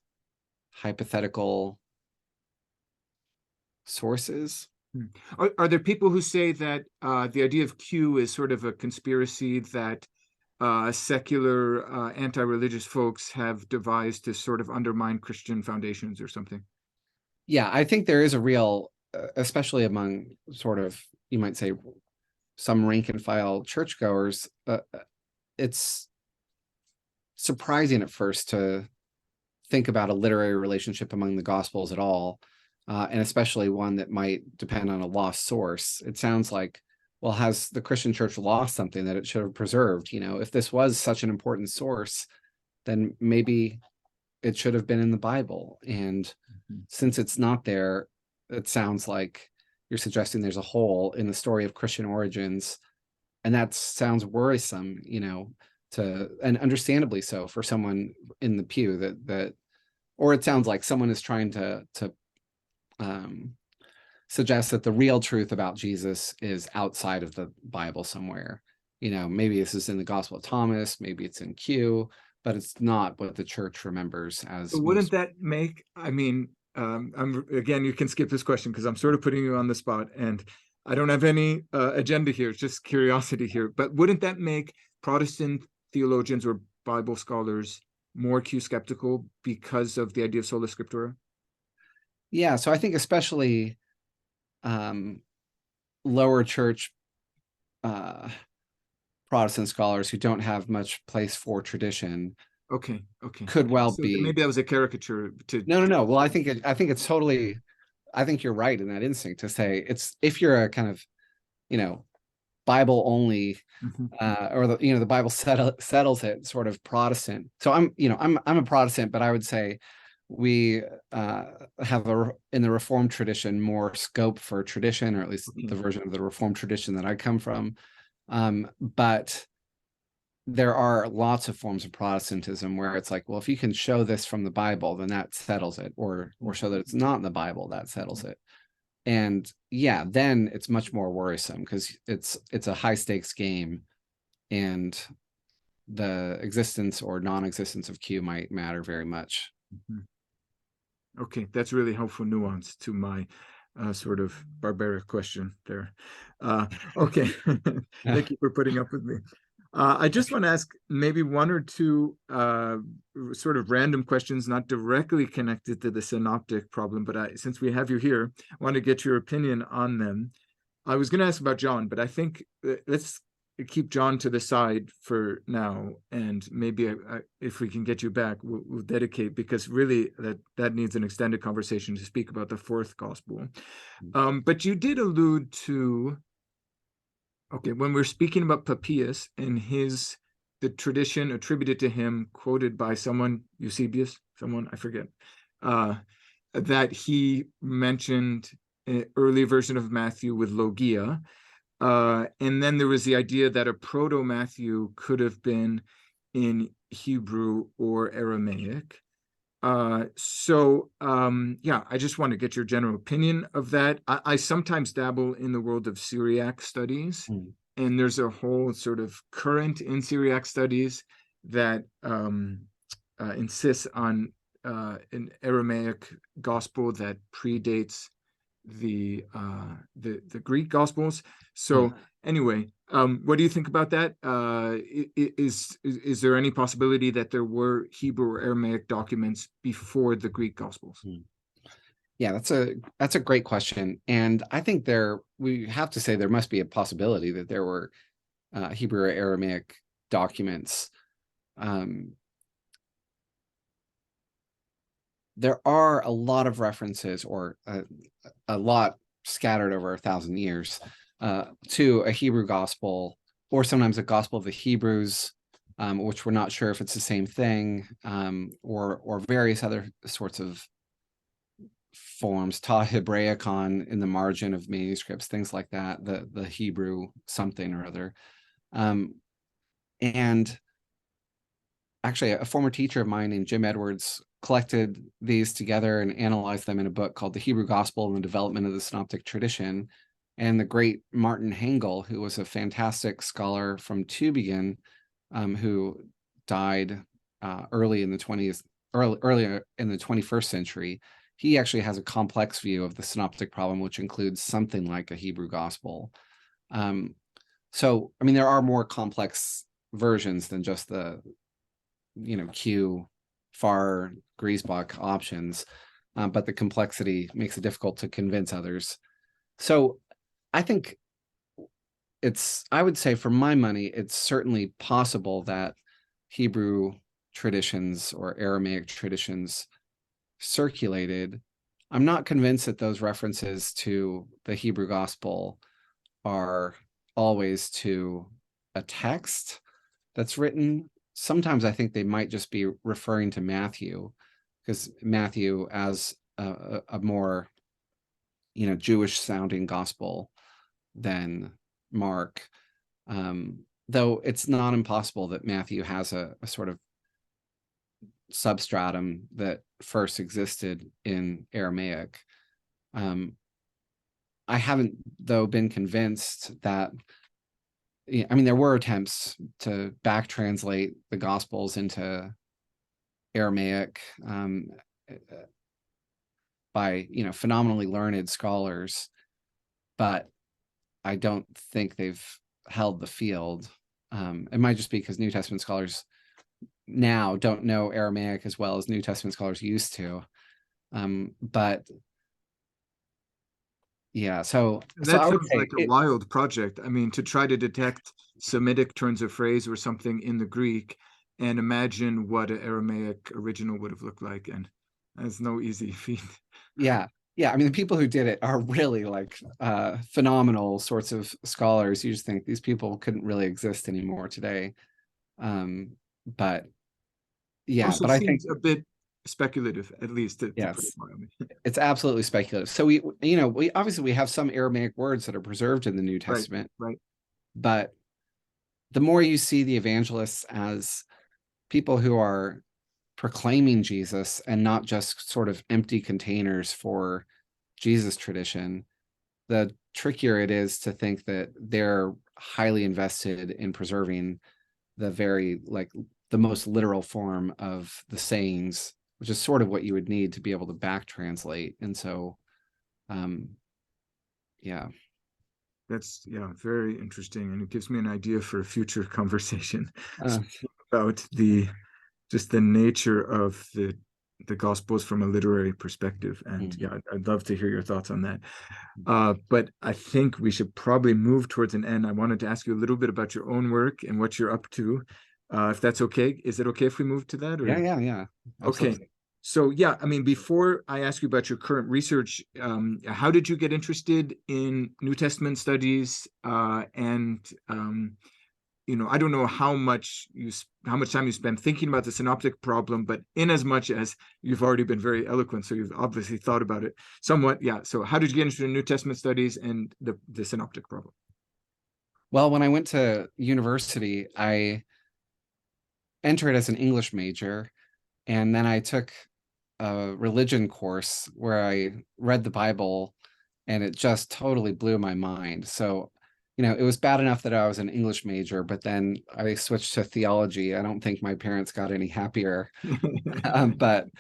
Speaker 2: hypothetical sources.
Speaker 1: Are there people who say that the idea of Q is sort of a conspiracy that secular anti-religious folks have devised to sort of undermine Christian foundations or something?
Speaker 2: Yeah, I think there is a real, especially among sort of, you might say, some rank and file churchgoers, it's surprising at first to think about a literary relationship among the Gospels at all, and especially one that might depend on a lost source. It sounds like, well, has the Christian church lost something that it should have preserved? If this was such an important source, then maybe it should have been in the Bible. And since it's not there, it sounds like you're suggesting there's a hole in the story of Christian origins. And that sounds worrisome, and understandably so for someone in the pew or it sounds like someone is trying to suggest that the real truth about Jesus is outside of the Bible somewhere. Maybe this is in the Gospel of Thomas, maybe it's in Q, but it's not what the church remembers as.
Speaker 1: So wouldn't that make, again, you can skip this question because I'm sort of putting you on the spot and I don't have any agenda here, it's just curiosity here, but wouldn't that make Protestant theologians or Bible scholars more Q skeptical because of the idea of sola scriptura?
Speaker 2: Yeah, so I think especially lower church Protestant scholars who don't have much place for tradition
Speaker 1: Okay.
Speaker 2: could well
Speaker 1: So
Speaker 2: be.
Speaker 1: maybe that was a caricature to.
Speaker 2: No. Well, I think it's totally. I think you're right in that instinct to say it's if you're a kind of, Bible only, or the Bible settles it sort of Protestant. So I'm a Protestant, but I would say we have in the Reformed tradition more scope for tradition, or at least the version of the Reformed tradition that I come from. But there are lots of forms of Protestantism where it's like, well, if you can show this from the Bible, then that settles it, or show that it's not in the Bible, that settles it. And yeah, then it's much more worrisome because it's a high stakes game, and the existence or non-existence of Q might matter very much.
Speaker 1: Okay, that's really helpful nuance to my sort of barbaric question there. Okay, thank you for putting up with me. I just want to ask maybe one or two sort of random questions, not directly connected to the synoptic problem, but since we have you here, I want to get your opinion on them. I was going to ask about John, but I think let's keep John to the side for now, and maybe if we can get you back, we'll dedicate, because really that needs an extended conversation to speak about the fourth gospel. But you did allude to, okay, when we're speaking about Papias and the tradition attributed to him, quoted by someone, Eusebius, I forget, that he mentioned an early version of Matthew with Logia. And then there was the idea that a proto-Matthew could have been in Hebrew or Aramaic. Yeah, I just want to get your general opinion of that. I sometimes dabble in the world of Syriac studies, and there's a whole sort of current in Syriac studies that insists on an Aramaic gospel that predates the Greek gospels. So anyway, what do you think about that? Is there any possibility that there were Hebrew or Aramaic documents before the Greek gospels?
Speaker 2: Yeah, that's a great question, and I think we have to say there must be a possibility that there were Hebrew or Aramaic documents. There are a lot of references, or a lot scattered over 1,000 years, to a Hebrew gospel, or sometimes a gospel of the Hebrews, which we're not sure if it's the same thing, or various other sorts of forms, Ta Hebraicon in the margin of manuscripts, things like that, the Hebrew something or other. And actually, a former teacher of mine named Jim Edwards collected these together and analyzed them in a book called The Hebrew Gospel and the Development of the Synoptic Tradition. And the great Martin Hengel, who was a fantastic scholar from Tübingen, who died earlier in the 21st century, he actually has a complex view of the synoptic problem, which includes something like a Hebrew gospel. So, I mean, there are more complex versions than just the, Q, Farr, Griezbach options, but the complexity makes it difficult to convince others. So I think I would say for my money, it's certainly possible that Hebrew traditions or Aramaic traditions circulated. I'm not convinced that those references to the Hebrew gospel are always to a text that's written. Sometimes I think they might just be referring to Matthew, because Matthew, as a more Jewish sounding gospel than Mark, though it's not impossible that Matthew has a sort of substratum that first existed in Aramaic. I haven't, though, been convinced that, there were attempts to back translate the Gospels into Aramaic by, phenomenally learned scholars, but I don't think they've held the field. It might just be because New Testament scholars now don't know Aramaic as well as New Testament scholars used to. But yeah, so
Speaker 1: That
Speaker 2: I would
Speaker 1: sounds
Speaker 2: say
Speaker 1: like a wild project. I mean, to try to detect Semitic turns of phrase or something in the Greek and imagine what an Aramaic original would have looked like. And that's no easy feat.
Speaker 2: yeah, I mean, the people who did it are really like phenomenal sorts of scholars. You just think these people couldn't really exist anymore today. But yeah,
Speaker 1: Also
Speaker 2: but I think
Speaker 1: seems a bit speculative, at least to put it
Speaker 2: yes,
Speaker 1: mildly.
Speaker 2: it's absolutely speculative. So we obviously we have some Aramaic words that are preserved in the New
Speaker 1: Right,
Speaker 2: Testament,
Speaker 1: right.
Speaker 2: but the more you see the evangelists as people who are proclaiming Jesus and not just sort of empty containers for Jesus tradition, the trickier it is to think that they're highly invested in preserving the very like the most literal form of the sayings, which is sort of what you would need to be able to back translate. And so um yeah.
Speaker 1: That's very interesting, and it gives me an idea for a future conversation
Speaker 2: Uh,
Speaker 1: about just the nature of the Gospels from a literary perspective. And
Speaker 2: mm.
Speaker 1: yeah, I'd love to hear your thoughts on that. But I think we should probably move towards an end. I wanted to ask you a little bit about your own work and what you're up to. If that's okay, is it okay if we move to that? Or
Speaker 2: Yeah,
Speaker 1: okay.
Speaker 2: absolutely.
Speaker 1: So yeah, I mean, before I ask you about your current research, how did you get interested in New Testament studies? I don't know how much time you spend thinking about the synoptic problem, but in as much as you've already been very eloquent, so you've obviously thought about it somewhat. Yeah. So how did you get interested in New Testament studies and the synoptic problem?
Speaker 2: Well, when I went to university, I entered as an English major, and then I took a religion course where I read the Bible, and it just totally blew my mind. So, it was bad enough that I was an English major, but then I switched to theology. I don't think my parents got any happier. But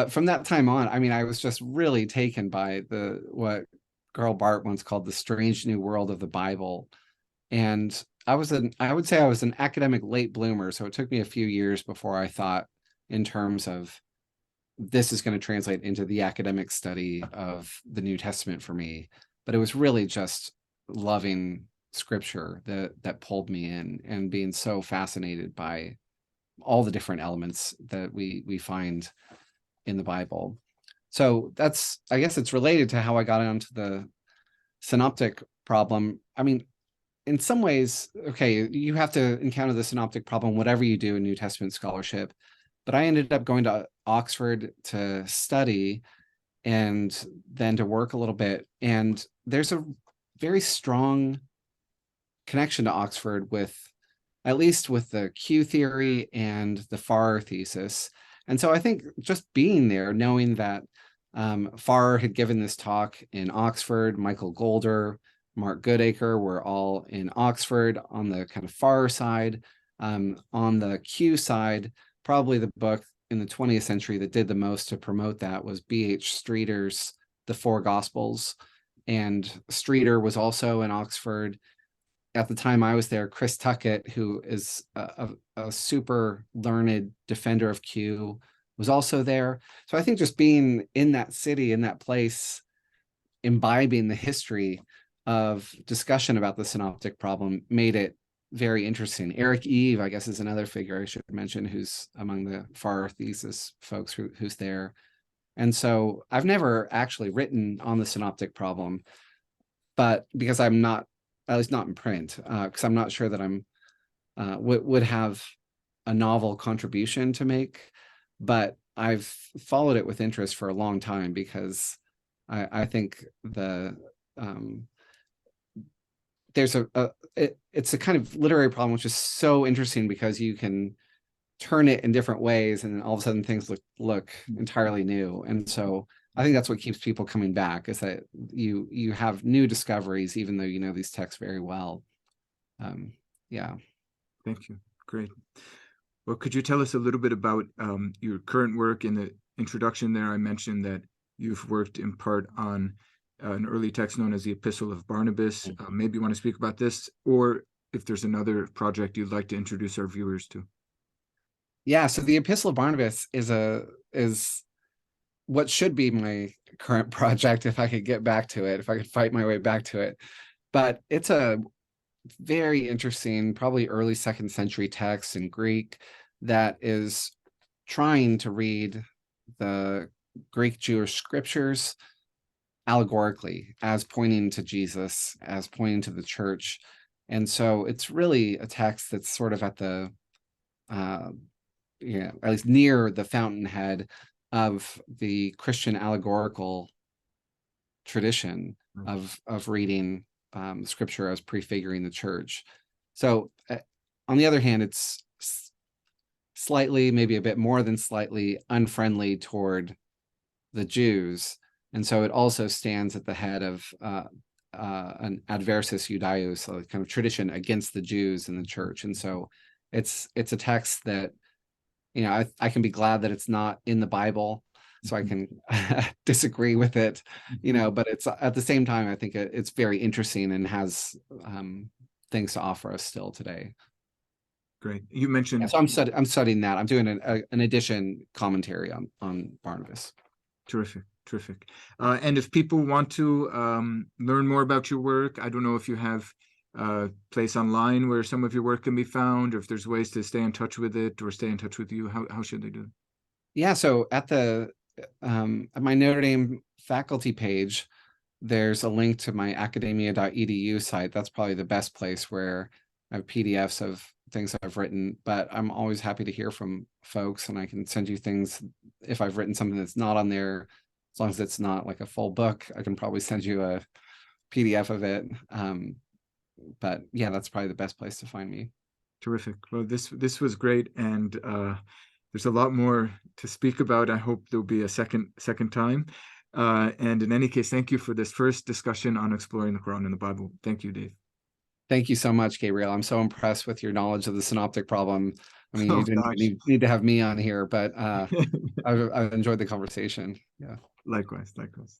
Speaker 2: from that time on, I mean, I was just really taken by the what Karl Barth once called the strange new world of the Bible. And I would say I was an academic late bloomer. So it took me a few years before I thought in terms of this is going to translate into the academic study of the New Testament for me. But it was really just loving scripture that pulled me in, and being so fascinated by all the different elements that we find in the Bible. So I guess it's related to how I got onto the synoptic problem. I mean, in some ways, okay, you have to encounter the synoptic problem, whatever you do in New Testament scholarship. But I ended up going to Oxford to study and then to work a little bit. And there's a very strong connection to Oxford with, at least with the Q theory and the Farrer thesis. And so I think just being there, knowing that Farrer had given this talk in Oxford, Michael Golder, Mark Goodacre were all in Oxford on the kind of Farrer side. On the Q side, probably the book in the 20th century that did the most to promote that was B.H. Streeter's The Four Gospels. And Streeter was also in Oxford. At the time I was there, Chris Tuckett, who is a super learned defender of Q, was also there. So I think just being in that city, in that place, imbibing the history of discussion about the synoptic problem made it very interesting. Eric Eve, I guess, is another figure I should mention, who's among the Farrer thesis folks who's there. And so I've never actually written on the synoptic problem, but because I'm not, at least not in print, because I'm not sure that I'm would have a novel contribution to make, but I've followed it with interest for a long time because I think there's it's a kind of literary problem which is so interesting because you can turn it in different ways and then all of a sudden things look entirely new. And so I think that's what keeps people coming back, is that you have new discoveries even though you know these texts very well. Yeah.
Speaker 1: Thank you. Great. Well, could you tell us a little bit about your current work? In the introduction there, I mentioned that you've worked in part on an early text known as the Epistle of Barnabas. Maybe you want to speak about this, or if there's another project you'd like to introduce our viewers to.
Speaker 2: Yeah, so the Epistle of Barnabas is what should be my current project if I could get back to it, if I could fight my way back to it. But it's a very interesting, probably early 2nd century text in Greek that is trying to read the Greek Jewish scriptures allegorically as pointing to Jesus, as pointing to the church. And so it's really a text that's sort of at the at least near the fountainhead of the Christian allegorical tradition of reading scripture as prefiguring the church. So on the other hand, it's slightly, maybe a bit more than slightly, unfriendly toward the Jews. And so it also stands at the head of an adversus Judaeus, so kind of tradition against the Jews in the church. And so it's a text that, you know, I can be glad that it's not in the Bible, so I can disagree with it, you know, but it's at the same time, I think it's very interesting and has things to offer us still today.
Speaker 1: Great. You mentioned.
Speaker 2: Yeah, so I'm studying that. I'm doing an edition commentary on Barnabas.
Speaker 1: Terrific. Terrific. And if people want to learn more about your work, I don't know if you have a place online where some of your work can be found, or if there's ways to stay in touch with it or stay in touch with you. How should they do it?
Speaker 2: Yeah, so at my Notre Dame faculty page, there's a link to my academia.edu site. That's probably the best place where I have PDFs of things I've written, but I'm always happy to hear from folks, and I can send you things if I've written something that's not on there. As long as it's not like a full book, I can probably send you a PDF of it. But yeah, that's probably the best place to find me.
Speaker 1: Terrific. Well, this was great, and there's a lot more to speak about. I hope there'll be a second time. And in any case, thank you for this first discussion on exploring the Quran and the Bible. Thank you, Dave.
Speaker 2: Thank you so much, Gabriel. I'm so impressed with your knowledge of the synoptic problem. I mean,
Speaker 1: Oh,
Speaker 2: you didn't need to have me on here, but I've enjoyed the conversation. Yeah.
Speaker 1: Likewise. Thanks.